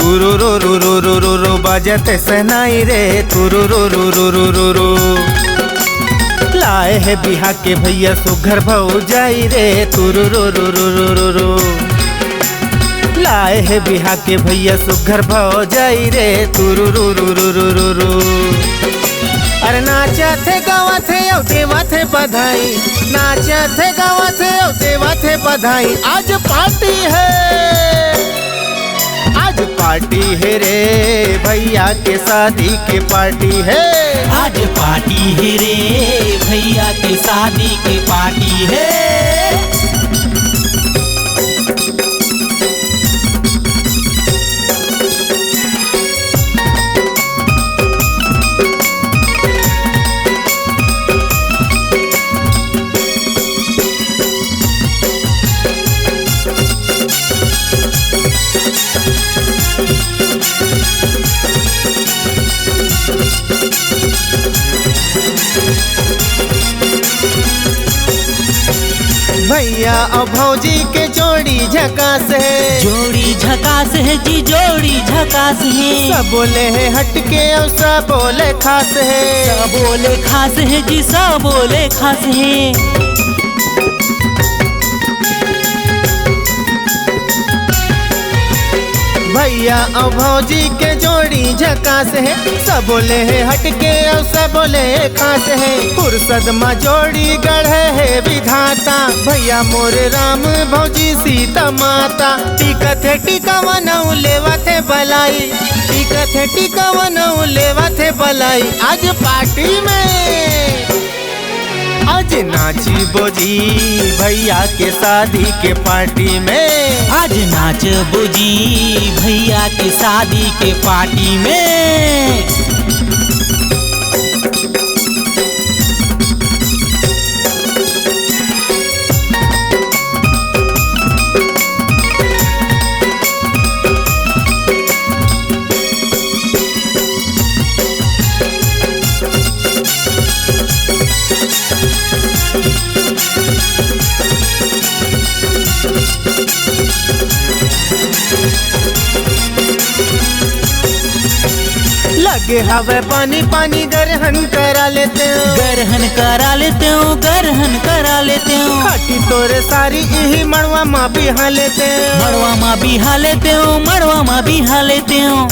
तुरु रो रो रो रो रो रो बजते सहनाई रे तुरु रो रो रो रो रो रो। लाए है बिहा के भैया सुघर भौजाई रे तुरु रो रो रो रो रो रो। लाए है बिहा के भैया सुघर भौजाई रे तुरु रो रो रो रो रो रो। अरे नाचा थे गावा थे औ देवा थे बधाई, नाचा थे गावा थे औ देवा थे बधाई। आज पार्टी है, आज पार्टी है रे भैया के शादी के पार्टी है। आज पार्टी है रे भैया के शादी के पार्टी है। भैया और भौजी के जोड़ी झकास है, जोड़ी झकास है जी, जोड़ी झकास है। सब बोले है हटके और सब बोले खास है, सब बोले खास है जी, सब बोले खास है। भैया और भौजी के जोड़ी झकास है, सब बोले है हटके और सब बोले खास है। फुर्सत में जोड़ी गढ़े है विधाता, भैया मोरे राम भौजी सीता माता। टिकत है टिकावा नऊ लेवा थे बलाई, टिकत है टिकावा नऊ लेवा थे बलाई। आज पार्टी में आज नाची बोजी भैया के शादी के पार्टी में। आज नाच बुजी भैया के शादी के पार्टी में। लगे हवे पानी पानी गरहन करा लेते हो, गरहन करा लेते हो, गरहन करा लेते हो। खाटी तोरे सारी यही मड़वा माँ बिहा लेते हो, मड़वा माँ बिहा लेते हो, मड़वा माँ बिहा लेते हो।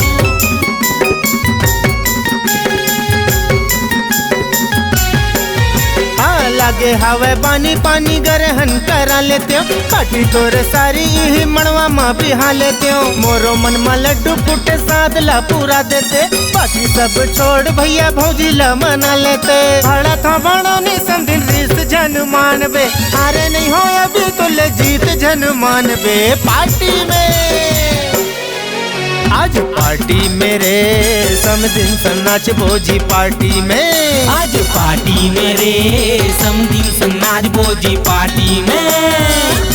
लगे हवे पानी पानी गरहन करा लेते हो। काटी तोरे सारी यही मड़वा माँ बिहा लेते हो। मोरो मन में लड्डू फूटे साथ ला पूरा देते, बाकी सब छोड़ भैया भौजी ला मना लेते। भाड़ा था बड़ो ने संदिन रिस जन मानबे, हारे नहीं हो अभी तो ले जीत जन मानबे। पार्टी में आज पार्टी मेरे समदिन सन्नाच बोजी पार्टी में। आज पार्टी मेरे समदिन सन्नाच बोजी पार्टी में।